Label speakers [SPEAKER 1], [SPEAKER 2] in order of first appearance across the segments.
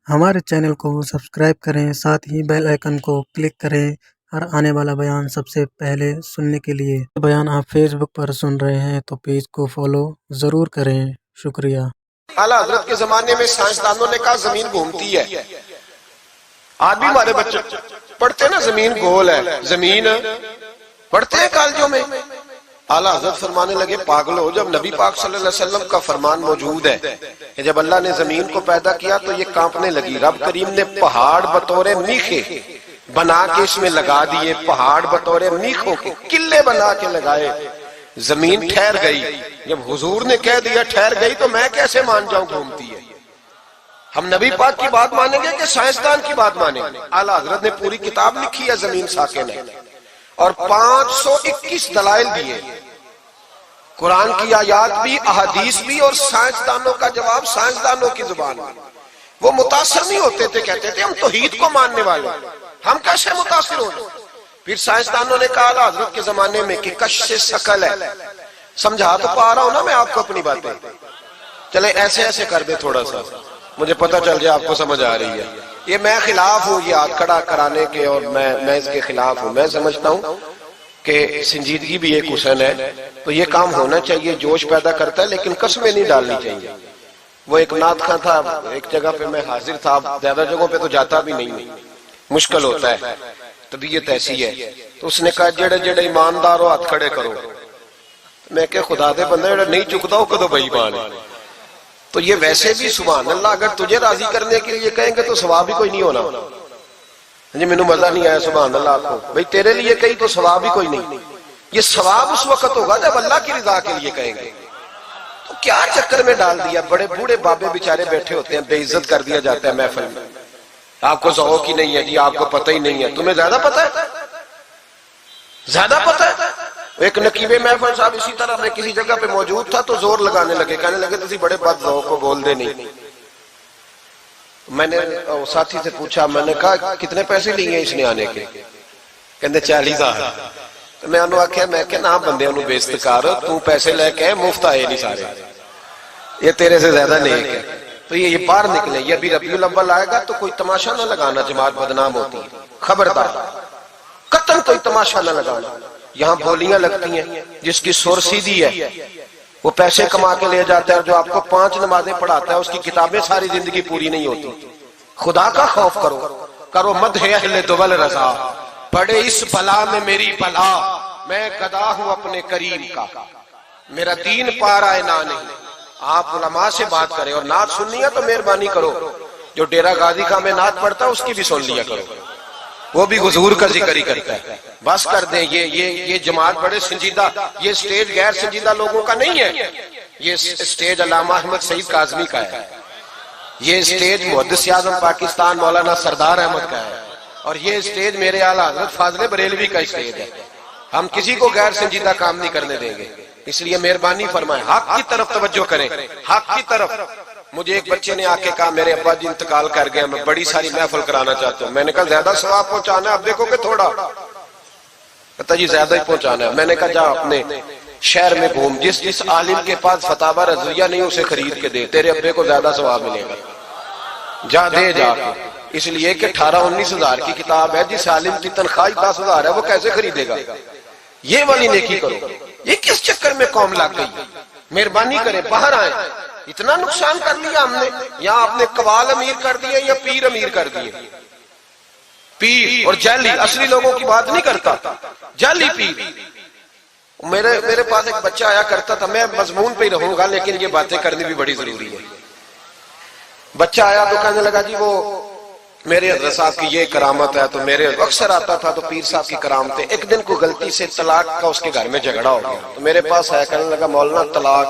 [SPEAKER 1] ہمارے چینل کو سبسکرائب کریں، ساتھ ہی بیل آئیکن کو کلک کریں ہر آنے والا بیان سب سے پہلے سننے کے لیے۔ بیان آپ فیس بک پر سن رہے ہیں تو پیج کو فالو ضرور کریں۔ شکریہ۔
[SPEAKER 2] اعلیٰ حضرت کے زمانے میں سائنسدانوں نے کہا زمین گھومتی ہے۔ آج بھی ہمارے بچے پڑھتے ہیں نا زمین گول ہے، زمین پڑھتے ہیں کالجوں میں۔ اعلیٰ حضرت فرمانے لگے پاگل ہو، جب نبی پاک صلی اللہ علیہ وسلم کا فرمان موجود ہے کہ جب اللہ نے زمین کو پیدا کیا تو یہ کانپنے لگی، رب کریم نے پہاڑ بطور میخے بنا کے اس میں لگا دیے، پہاڑ بطور میخوں کے قلعے بنا کے لگائے، زمین ٹھہر گئی۔ جب حضور نے کہہ دیا ٹھہر گئی تو میں کیسے مان جاؤں گھومتی ہے؟ ہم نبی پاک کی بات مانیں گے کہ سائنسدان کی بات مانیں گے؟ اعلیٰ حضرت نے پوری کتاب لکھی ہے زمین ساکن ہے، اور 521 دلائل دیے، قرآن کی آیات بھی، احادیث بھی، اور سائنسدانوں کا جواب سائنسدانوں کی زبان میں۔ وہ متاثر نہیں ہوتے تھے، کہتے تھے ہم توحید کو ماننے والے، ہم کیسے متاثر ہو جائیں؟ پھر سائنسدانوں نے کہا اعلیٰ حضرت کے زمانے میں کہ کش سے ثقل ہے۔ سمجھا تو پا رہا ہوں نا میں آپ کو اپنی باتیں؟ چلے ایسے ایسے کر دے تھوڑا سا، مجھے پتہ چل جائے آپ کو سمجھ آ رہی ہے۔ یہ میں خلاف ہوں یہ ہاتھ کھڑا کرانے کے، اور میں اس کے خلاف ہوں۔ میں سمجھتا ہوں کہ سنجیدگی بھی ایک حسن ہے، تو یہ کام ہونا چاہیے، جوش پیدا کرتا ہے، لیکن قسمیں نہیں ڈالنی چاہیے۔ وہ ایک نعت خواں تھا، ایک جگہ پہ میں حاضر تھا، زیادہ جگہوں پہ تو جاتا بھی نہیں، مشکل ہوتا ہے، طبیعت ایسی ہے۔ تو اس نے کہا جڑے جڑے ایماندار ہو ہاتھ کھڑے کرو۔ میں کہ خدا دے بندہ جڑا نہیں چکتا ہو کدو بھائی مان ہے۔ تو یہ ویسے بھی سبحان اللہ اگر تجھے راضی کرنے کے لیے کہیں گے تو ثواب بھی کوئی نہیں ہونا۔ جی مینوں مزہ نہیں آیا سبحان اللہ آپ کو، بھئی تیرے لیے کہیں تو ثواب بھی کوئی نہیں۔ یہ ثواب اس وقت ہوگا جب اللہ کی رضا کے لیے کہیں گے۔ تو کیا چکر میں ڈال دیا، بڑے بوڑھے بابے بیچارے بیٹھے ہوتے ہیں، بے عزت کر دیا جاتا ہے محفل میں۔ آپ کو ذوق ہی نہیں ہے جی، آپ کو پتہ ہی نہیں ہے۔ تمہیں زیادہ پتہ ہے، زیادہ پتہ ہے۔ ایک نقیب محفل صاحب اسی طرح میں کسی جگہ پہ موجود تھا تو زور لگانے لگے، کہنے لگے تسی بڑے بد ذوق کو بول دے نہیں۔ میں نے ساتھی سے پوچھا، میں نے کہا کتنے پیسے لیے اس نے آنے کے؟ کہندے 40,000۔ تو میں انہوں آکھیا میں کہ نہ بندے انہوں بے استقار، تو پیسے لے کے مفت آئے نہیں سارے، یہ تیرے سے زیادہ نیک ہے۔ تو یہ باہر نکلے، یہ ابھی ربیع الاول آئے گا تو کوئی تماشا نہ لگانا، جماعت بدنام ہوتی ہے، خبردار، قطعاً کوئی تماشا نہ لگانا۔ یہاں بولیاں لگتی ہیں، جس کی سر سیدھی ہے وہ پیسے کما کے لے جاتا ہے، اور جو آپ کو 5 نمازیں پڑھاتا ہے اس کی کتابیں ساری زندگی پوری نہیں ہوتی۔ خدا کا خوف کرو، کرو مدح اہل دول رضا، پڑے اس بلا میں میری بلا، میں گدا ہوں اپنے کریم کا، میرا دین پا رہا ہے نہ نہیں۔ آپ علماء سے بات کریں، اور نعت سننی ہے تو مہربانی کرو، جو ڈیرہ غازی خان میں نعت پڑھتا ہے اس کی بھی سن لیا کرو، وہ بھی حضور کا ذکر ہی کرتا ہے۔ بس کر دیں، یہ جماعت بڑے سنجیدہ، یہ سٹیج غیر سنجیدہ لوگوں کا نہیں ہے، یہ سٹیج علامہ احمد سعید کاظمی کا ہے، یہ سٹیج محدث اعظم پاکستان مولانا سردار احمد کا ہے، اور یہ سٹیج میرے اعلیٰ حضرت فاضل بریلوی کا سٹیج ہے۔ ہم کسی کو غیر سنجیدہ کام نہیں کرنے دیں گے، اس لیے مہربانی فرمائیں، حق کی طرف توجہ کریں، حق کی طرف۔ مجھے ایک بچے نے آ کے کہا میرے ابا جی انتقال کر گئے، میں بڑی ساری محفل کرانا چاہتا ہوں۔ میں نے کہا زیادہ ثواب پہنچانا ہے، اب دیکھو کہ تھوڑا؟ کہتا جی زیادہ ہی پہنچانا ہے۔ میں نے کہا جا اپنے شہر میں گھوم، جس عالم کے پاس فتاوی رضویہ نہیں اسے خرید کے دے، تیرے ابے کو زیادہ ثواب ملے گا، جا دے جا کے۔ اس لیے کہ 18-19 ہزار کی کتاب ہے، جس عالم کی تنخواہ 10,000 ہے وہ کیسے خریدے گا؟ یہ والی نیکی کرو۔ یہ کس چکر میں قوم لگ گئی؟ مہربانی کریں، باہر آئیں۔ اتنا نقصان کر لیا ہم نے، یہاں آپ نے قوال امیر کر دیے یا پیر امیر کر دیے۔ پیر اور جعلی، اصلی لوگوں کی بات نہیں کرتا، جعلی پیر۔ میرے پاس ایک بچہ آیا کرتا تھا، میں مضمون پہ ہی رہوں گا لیکن یہ باتیں کرنی بھی بڑی ضروری ہے۔ بچہ آیا تو کہنے لگا جی وہ میرے حضرت صاحب کی یہ کرامت ہے، تو میرے اکثر آتا تھا تو پیر صاحب کی کرامتیں۔ ایک دن کو غلطی سے طلاق کا اس کے گھر میں جھگڑا ہو گیا، تو میرے پاس آیا، کہنے لگا مولانا طلاق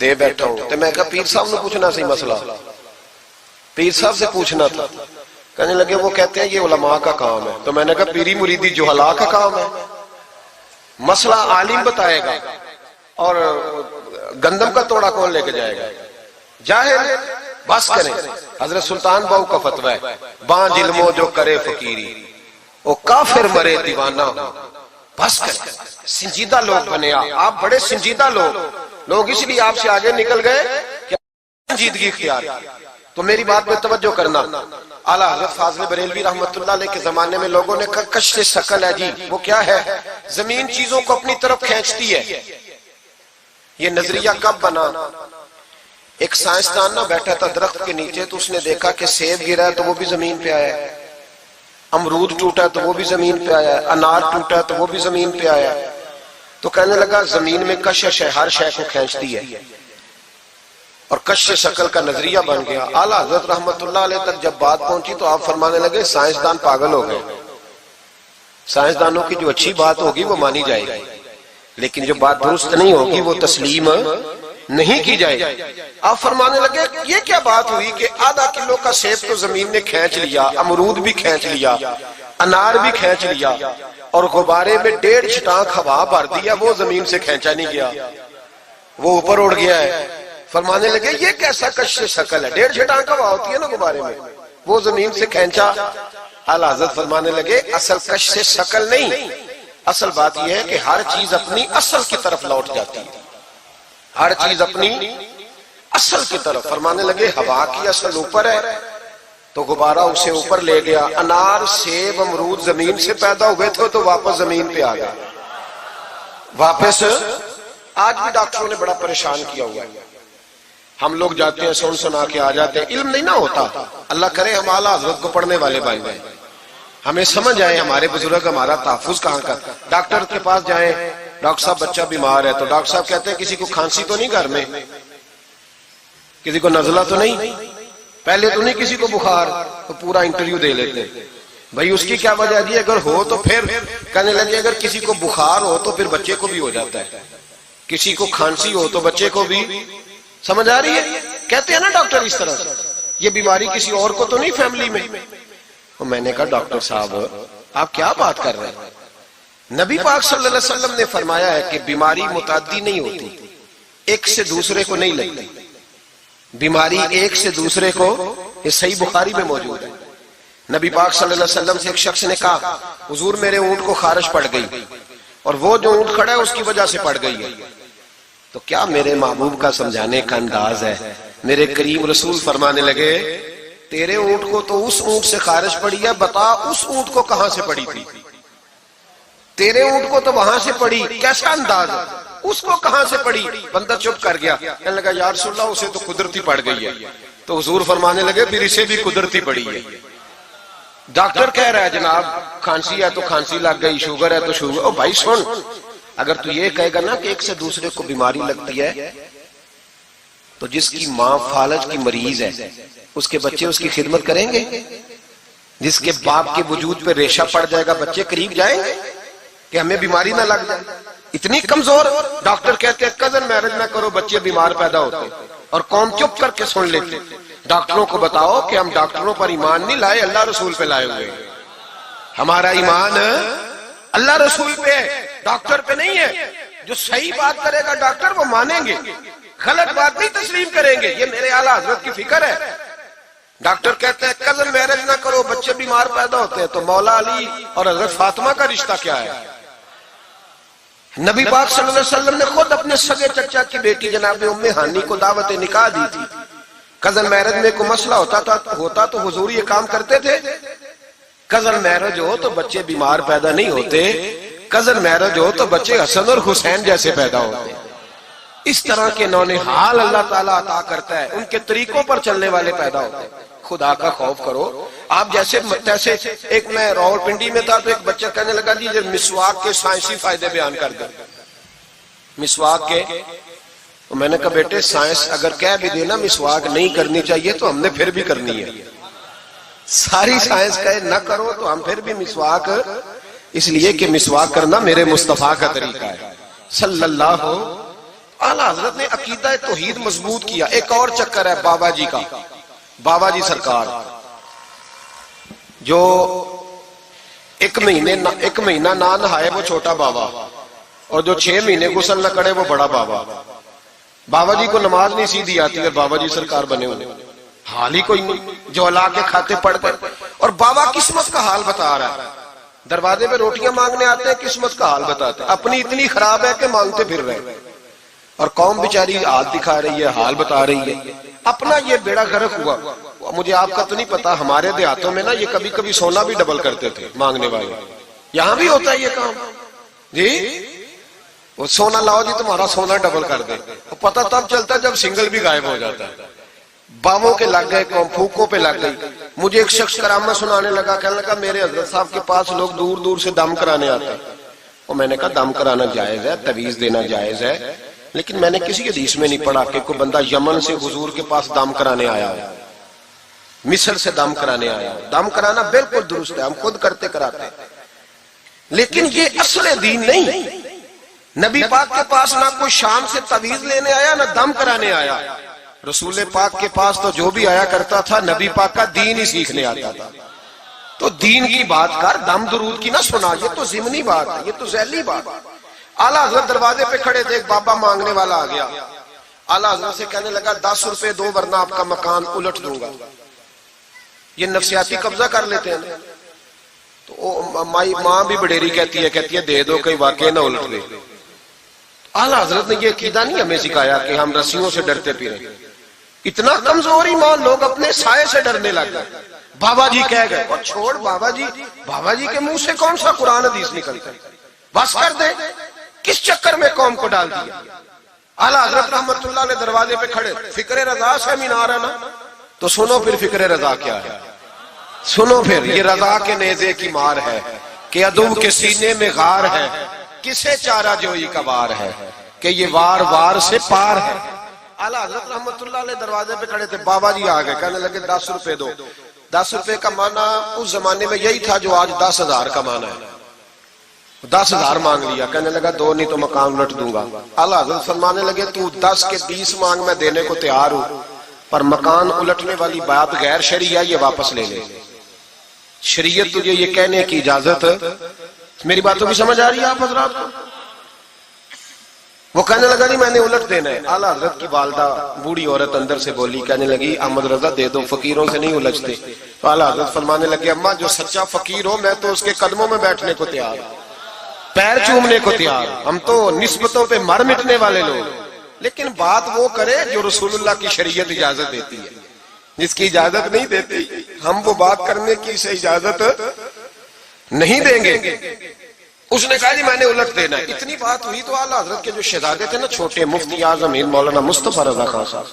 [SPEAKER 2] دے بیٹھا ہوں۔ تو میں کہا پیر صاحب نے پوچھنا سی مسئلہ، پیر صاحب سے پوچھنا تھا۔ کہنے لگے وہ کہتے ہیں یہ علماء کا کام ہے۔ تو میں نے کہا پیری مریدی جہلا کا کام ہے، مسئلہ عالم بتائے گا، اور گندم کا توڑا کون لے کے جائے گا؟ جاہل۔ بس کریں، حضرت سلطان باؤ کا فتویٰ ہے، بانج علمو جو کرے فقیری، وہ کافر مرے دیوانہ ہو۔ بس کریں، سنجیدہ لوگ بنے، آپ بڑے سنجیدہ لوگ اس لیے آپ سے آگے نکل گئے کہ سنجیدگی اختیار کی۔ تو میری بات میں توجہ کرنا، اعلیٰ حضرت فاضل بریلوی رحمت اللہ علیہ کے زمانے میں لوگوں نے کہا کشف ثقل ہے جی، وہ کیا ہے؟ زمین چیزوں کو اپنی طرف کھینچتی ہے۔ یہ نظریہ کب بنا؟ ایک سائنسدان نہ بیٹھا تھا درخت کے نیچے، تو اس نے دیکھا کہ سیب گرا ہے تو وہ بھی زمین پہ آیا ہے، امرود ٹوٹا تو وہ بھی زمین پہ آیا ہے، انار ٹوٹا تو وہ بھی زمین پہ آیا ہے۔ تو کہنے لگا زمین میں کشش ہے، ہر شے کو کھینچتی ہے، اور کشف ثقل کا نظریہ بن گیا۔ اعلیٰ حضرت رحمت اللہ علیہ تک جب بات پہنچی تو آپ فرمانے لگے سائنسدان پاگل ہو گئے، سائنسدانوں کی جو اچھی بات ہوگی وہ مانی جائے گی، لیکن جو بات درست نہیں ہوگی وہ تسلیم نہیں کی جائے گی۔ آپ فرمانے لگے یہ کیا بات ہوئی کہ آدھا کلو کا سیب تو زمین نے کھینچ لیا، امرود بھی کھینچ لیا، انار بھی کھینچ لیا، اور غبارے میں 1.5 چھٹانک ہوا بھر دیا، وہ زمین سے کھینچا نہیں گیا، وہ اوپر اڑ گیا ہے۔ فرمانے لگے یہ کیسا کشف ثقل ہے؟ 1.5 چھٹانک ہوا ہوتی ہے نا غبارے میں، وہ زمین سے کھینچا۔ اعلیٰ حضرت فرمانے لگے اصل کشف ثقل نہیں، اصل بات یہ ہے کہ ہر چیز اپنی اصل کی طرف لوٹ جاتی ہے، ہر چیز اپنی اصل کی طرف۔ فرمانے لگے ہوا کی اصل اوپر ہے تو غبارہ اسے اوپر لے گیا، انار سیب امرود زمین سے پیدا ہوئے تھے تو واپس زمین پہ آ گیا، واپس۔ آج بھی ڈاکٹروں نے بڑا پریشان کیا ہوا ہے، ہم لوگ جاتے ہیں سنا کے آ جاتے ہیں، علم نہیں نہ ہوتا۔ اللہ کرے ہم اعلیٰ حضرت کو پڑھنے والے بن جائیں، ہمیں سمجھ آئے ہمارے بزرگ ہمارا تحفظ کہاں کا۔ ڈاکٹر کے پاس جائیں، ڈاکٹر صاحب بچہ بیمار ہے تو ڈاکٹر صاحب کہتے ہیں کسی کو کھانسی تو نہیں گھر میں، کسی کو نزلہ تو نہیں، پہلے تو نہیں کسی کو بخار، تو پورا انٹرویو دے لیتے ہیں بھائی اس کی کیا وجہ دی، اگر ہو تو پھر کہنے لگے اگر کسی کو بخار ہو تو پھر بچے کو بھی ہو جاتا ہے، کسی کو کھانسی ہو تو بچے کو بھی۔ سمجھ آ رہی ہے؟ کہتے ہیں نا ڈاکٹر اس طرح سے، یہ بیماری کسی اور کو تو نہیں فیملی میں۔ اور میں نے کہا ڈاکٹر صاحب آپ کیا بات کر رہے ہیں؟ نبی پاک صلی اللہ علیہ وسلم نے فرمایا ہے کہ بیماری متعدی نہیں ہوتی، ایک سے دوسرے کو نہیں لگتی، بیماری ایک سے دوسرے کو، یہ صحیح بخاری میں موجود ہے۔ نبی پاک صلی اللہ علیہ وسلم سے ایک شخص نے کہا حضور میرے اونٹ کو خارش پڑ گئی، اور وہ جو اونٹ کھڑا ہے اس کی وجہ سے پڑ گئی ہے۔ تو کیا میرے محبوب کا سمجھانے کا انداز ہے؟ میرے کریم رسول فرمانے لگے تیرے اونٹ کو تو اس اونٹ سے خارش پڑی ہے، بتا اس اونٹ کو کہاں سے پڑی تھی؟ تیرے اونٹ کو تو وہاں سے پڑی، کیسا انداز ہے؟ اس کو کہاں سے پڑی؟ بندہ چپ کر گیا، کہنے لگا یا رسول اللہ اسے تو قدرتی پڑ گئی ہے۔ تو حضور فرمانے لگے پھر اسے بھی قدرتی پڑی ہے۔ ڈاکٹر کہہ رہا ہے جناب کھانسی ہے تو کھانسی لگ گئی، شوگر ہے تو شوگر۔ او بھائی سن، اگر تو یہ کہے گا نا کہ ایک سے دوسرے کو بیماری لگتی ہے، تو جس کی ماں فالج کی مریض ہے اس کے بچے اس کی خدمت کریں گے؟ جس کے باپ کے وجود پہ ریشہ پڑ جائے گا بچے قریب جائیں گے کہ ہمیں بیماری نہ لگ جائے؟ اتنی کمزور۔ ڈاکٹر کہتے ہیں کزن میرج نہ کرو بچے بیمار پیدا ہوتے، اور قوم چپ کر کے سن لیتے۔ ڈاکٹروں کو بتاؤ کہ ہم ڈاکٹروں پر ایمان نہیں لائے، اللہ رسول پہ لائے ہوئے، ہمارا ایمان اللہ رسول پہ، ڈاکٹر پہ نہیں ہے۔ جو صحیح بات کرے گا ڈاکٹر وہ مانیں گے، غلط بات نہیں تسلیم کریں گے، یہ میرے اعلیٰ حضرت کی فکر ہے۔ ڈاکٹر کہتے ہیں کزن میرج نہ کرو بچے بیمار پیدا ہوتے ہیں، تو مولا علی اور حضرت فاطمہ کا رشتہ کیا ہے؟ نبی پاک صلی اللہ علیہ وسلم نے خود اپنے سگے چچا کی بیٹی جناب ام ہانی کو دعوت نکاح دی تھی۔ کزن میرج میں کوئی مسئلہ ہوتا تو حضور یہ کام کرتے تھے؟ کزن میرج ہو تو بچے بیمار پیدا نہیں ہوتے، کزن میرج ہو تو بچے حسن اور حسین جیسے پیدا ہوتے۔ اس طرح کے نونہال اللہ تعالیٰ عطا کرتا ہے، ان کے طریقوں پر چلنے والے پیدا ہوتے ہیں۔ خدا کا خوف کرو۔ آپ جیسے ایک میں راول پنڈی میں تھا تو ایک بچہ کہنے لگا جی مسواک کے سائنسی فائدے بیان کر دیں، مسواک کے۔ میں نے کہا بیٹے سائنس اگر کہہ بھی دینا مسواک نہیں کرنی چاہیے تو ہم نے پھر بھی کرنی ہے، ساری سائنس کہے نہ کرو تو ہم پھر بھی مسواک، اس لیے کہ مسواک کرنا میرے مصطفیٰ کا طریقہ ہے صلی اللہ۔ اعلیٰ حضرت نے عقیدہ توحید مضبوط کیا۔ ایک اور چکر ہے بابا جی کا، بابا جی سرکار جو ایک مہینہ نہ نہائے وہ چھوٹا بابا، اور جو 6 مہینے غسل نہ کرے وہ بڑا بابا۔ بابا جی کو نماز نہیں سیدھی آتی اور بابا جی سرکار بنے ہوئے، حال ہی کوئی نہیں، جو اللہ کے کھاتے پڑھ گئے۔ اور بابا قسمت کا حال بتا رہا ہے، دروازے پہ روٹیاں مانگنے آتے ہیں، قسمت کا حال بتاتے ہیں، اپنی اتنی خراب ہے کہ مانگتے پھر رہے، اور قوم بیچاری حال دکھا رہی ہے، حال بتا رہی ہے۔ اپنا یہ بیڑا غرق ہوا. مجھے آپ کا تو نہیں پتا، ہمارے دیہاتوں میں نا یہ کبھی کبھی سونا بھی ڈبل کرتے تھے مانگنے والے. یہاں بھی ہوتا ہے یہ کام جی، وہ سونا لاؤ جی تمہارا سونا ڈبل کر دے. پتہ تب چلتا ہے جب سنگل بھی غائب ہو جاتا ہے. باووں کے لگ گئے، پھوکوں پہ لگ گئی. مجھے ایک شخص کرامت سنانے لگا، کہنے لگا میرے حضرت صاحب کے پاس لوگ دور دور سے دم کرانے آتے ہیں. اور میں نے کہا دم کرانا جائز ہے، تعویذ دینا جائز ہے، لیکن میں نے کسی حدیث میں نہیں پڑھا کہ کوئی بندہ یمن سے حضور کے پاس دم کرانے آیا ہے، مصر سے دم کرانے آیا. دم کرانا بالکل درست ہے، ہم خود کرتے کراتے ہیں، لیکن یہ اصل دین نہیں. نبی پاک کے پاس نہ کوئی شام سے تعویذ لینے آیا نہ دم کرانے آیا. رسول پاک کے پاس تو جو بھی آیا کرتا تھا نبی پاک کا دین ہی سیکھنے آتا تھا. تو دین کی بات کر، دم درود کی نہ سنا، یہ تو ضمنی بات ہے، یہ تو ذیلی بات ہے. اعلیٰ حضرت دروازے پہ کھڑے تھے، ایک بابا مانگنے والا آ گیا. اعلیٰ حضرت سے کہنے لگا 10 روپے دو ورنہ آپ کا مکان الٹ دوں گا. یہ نفسیاتی قبضہ کر لیتے ہیں. تو ماں بھی بڑیری کہتی ہے دے دو کہیں واقعی نہ الٹ دے. اعلیٰ حضرت نے یہ عقیدہ نہیں ہمیں سکھایا کہ ہم رسیوں سے ڈرتے پھریں. اتنا کمزور ایمان، لوگ اپنے سائے سے ڈرنے لگ گئے. بابا جی کہہ گئے، اور چھوڑ بابا جی کے منہ سے کون سا قرآن حدیث نکلتا ہے، بس کر دے. کس چکر میں قوم کو ڈال دیا. اعلیٰ حضرت رحمت اللہ علیہ دروازے پہ کھڑے، فکر رضا سے مینار ہے نا، تو سنو پھر فکر رضا کیا ہے. سنو پھر یہ رضا کے نیزے کی مار ہے کہ عدو کے سینے میں غار ہے، کسے چارہ جوئی کا وار ہے کہ یہ وار وار سے پار ہے. اعلیٰ حضرت رحمت اللہ علیہ دروازے پہ کھڑے تھے. بابا جی آ گئے، کہنے لگے 10 روپے دو. 10 روپے کا معنی اس زمانے میں یہی تھا جو آج 10,000 کا معنی ہے. 10,000 مانگ لیا. کہنے لگا دو نہیں تو مکان الٹ دوں گا. اعلیٰ حضرت فرمانے لگے تو 10 کے 20 مانگ، میں دینے کو تیار ہوں، پر مکان الٹنے والی بات غیر شرعی ہے، یہ واپس لے لے. شریعت تجھے یہ کہنے کی اجازت، میری باتوں کی سمجھ آ رہی ہے آپ حضرات کو؟ وہ کہنے لگا نہیں میں نے الٹ دینا ہے. اعلیٰ حضرت کی والدہ بوڑھی عورت اندر سے بولی، کہنے لگی احمد رضا دے دو، فقیروں سے نہیں الجھتے. تو اعلیٰ حضرت فرمانے لگے اماں جو سچا فقیر ہو میں تو اس کے قدموں میں بیٹھنے کو تیار، پیر چومنے کو تیار. ہم تو نسبتوں پہ مر مٹنے والے لوگ، لیکن بات وہ کرے جو رسول اللہ کی شریعت اجازت دیتی ہے. جس کی اجازت نہیں دیتی ہم وہ بات کرنے کی اسے اجازت نہیں دیں گے. اس نے کہا جی میں نے الٹ دینا ہے. اتنی بات ہوئی تو اعلیٰ حضرت کے جو شہزادے تھے نا چھوٹے، مفتی اعظم مولانا مصطفیٰ رضا خان صاحب،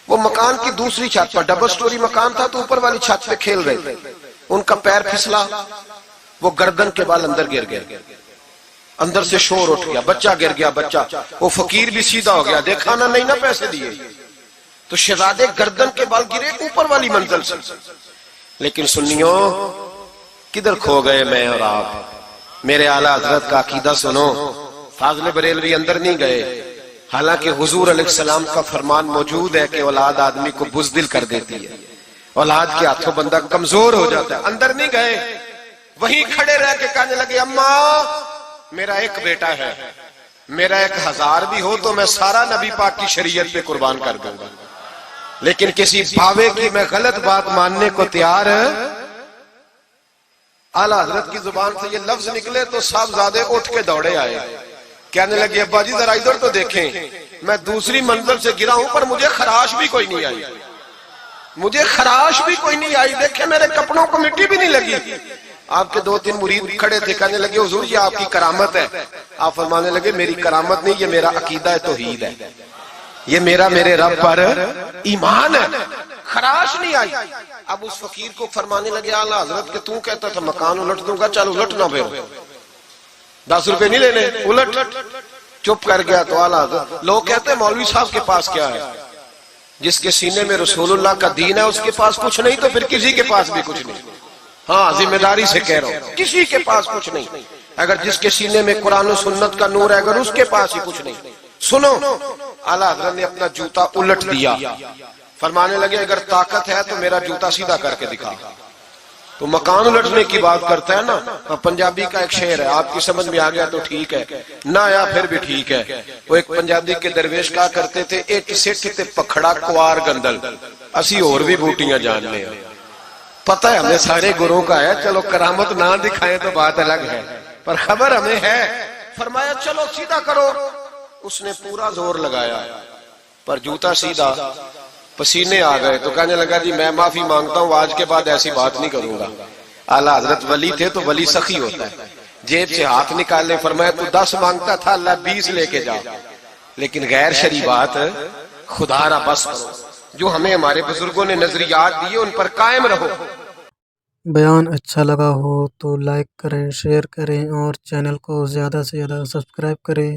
[SPEAKER 2] وہ مکان کی دوسری چھت پر، ڈبل سٹوری مکان تھا تو اوپر والی چھت پہ کھیل رہے تھے. ان کا پیر پھسلا، وہ گردن کے بال اندر گر گئے، اندر سے شور اٹھ گیا، بچہ گر گیا. بچہ وہ فقیر بھی سیدھا ہو گیا، دیکھا نہ نہیں نہ پیسے دیے. تو شہزادے گردن کے بال گرے اوپر والی منزل سے. لیکن سنیوں کدھر کھو گئے میں اور آپ. میرے اعلیٰ حضرت کا عقیدہ سنو. فاضل بریلوی اندر نہیں گئے، حالانکہ حضور علیہ السلام کا فرمان موجود ہے کہ اولاد آدمی کو بزدل کر دیتی ہے، اولاد کے ہاتھوں بندہ کمزور ہو جاتا ہے. اندر نہیں گئے، وہیں کھڑے رہ کے کہنے لگے اماں میرا ایک بیٹا ہے، میرا 1000 بھی ہو تو میں سارا نبی پاک کی شریعت پہ قربان کر دوں گا، لیکن کسی بھاوے کی میں غلط بات ماننے کو تیار ہے. اعلیٰ حضرت کی زبان سے یہ لفظ نکلے تو صاحبزادے اٹھ کے دوڑے آئے، کہنے لگے ابا جی ذرا ادھر تو دیکھیں، میں دوسری منزل سے گرا ہوں پر مجھے خراش بھی کوئی نہیں آئی، مجھے خراش بھی کوئی نہیں آئی. دیکھیں میرے کپڑوں کو مٹی بھی نہیں لگی. آپ کے 2-3 مرید کھڑے تھے، کہنے لگے حضور یہ آپ کی کرامت ہے. آپ فرمانے لگے میری کرامت نہیں، یہ میرا عقیدہ توحید ہے، یہ میرے رب پر ایمان ہے. خراش نہیں آئی. اب اس فقیر کو فرمانے لگے اعلیٰ حضرت کہ تو کہتا تھا مکان الٹ دوں گا، چل الٹنا پھر 10 روپے نہیں لینے، الٹ. چپ کر گیا. تو اعلیٰ حضرت، لوگ کہتے ہیں مولوی صاحب کے پاس کیا ہے؟ جس کے سینے میں رسول اللہ کا دین ہے اس کے پاس کچھ نہیں تو پھر کسی کے پاس بھی کچھ نہیں. ہاں ذمہ داری سے کہہ رہا ہوں، کسی کے پاس کچھ نہیں. اگر جس کے سینے میں قرآن و سنت کا نور ہے اگر اس کے پاس ہی کچھ نہیں. سنو، اعلیٰ حضرت نے اپنا جوتا الٹ دیا، فرمانے لگے اگر طاقت ہے تو میرا جوتا سیدھا کر کے دکھا. تو مکان الٹنے کی بات کرتا ہے نا، پنجابی کا ایک شعر ہے، آپ کی سمجھ میں آ گیا تو ٹھیک ہے، نہ آیا پھر بھی ٹھیک ہے. وہ ایک پنجابی کے درویش کہا کرتے تھے ایک سٹھ تے پکھڑا کوار گندل، اسی اور بھی بوٹیاں جان لیں. پتہ ہے ہمیں سارے گروہ کا ہے، چلو کرامت نہ دکھائیں تو بات الگ ہے، پر خبر ہمیں ہے. فرمایا چلو سیدھا کرو. اس نے پورا زور لگایا پر جوتا سیدھا پسینے آ گئے تو کہنے لگا جی میں معافی مانگتا ہوں، آج کے بعد ایسی بات نہیں کروں گا۔ اعلیٰ حضرت ولی تھے تو ولی سخی ہوتا ہے، جیب سے ہاتھ نکالنے فرمایا تو 10 مانگتا تھا، اللہ 20 لے کے جا، لیکن غیر شرعی بات خدا را بس کرو۔ جو ہمیں ہمارے بزرگوں نے نظریات دیے ان پر قائم رہو۔
[SPEAKER 1] بیان اچھا لگا ہو تو لائک کریں، شیئر کریں اور چینل کو زیادہ سے زیادہ سبسکرائب کریں۔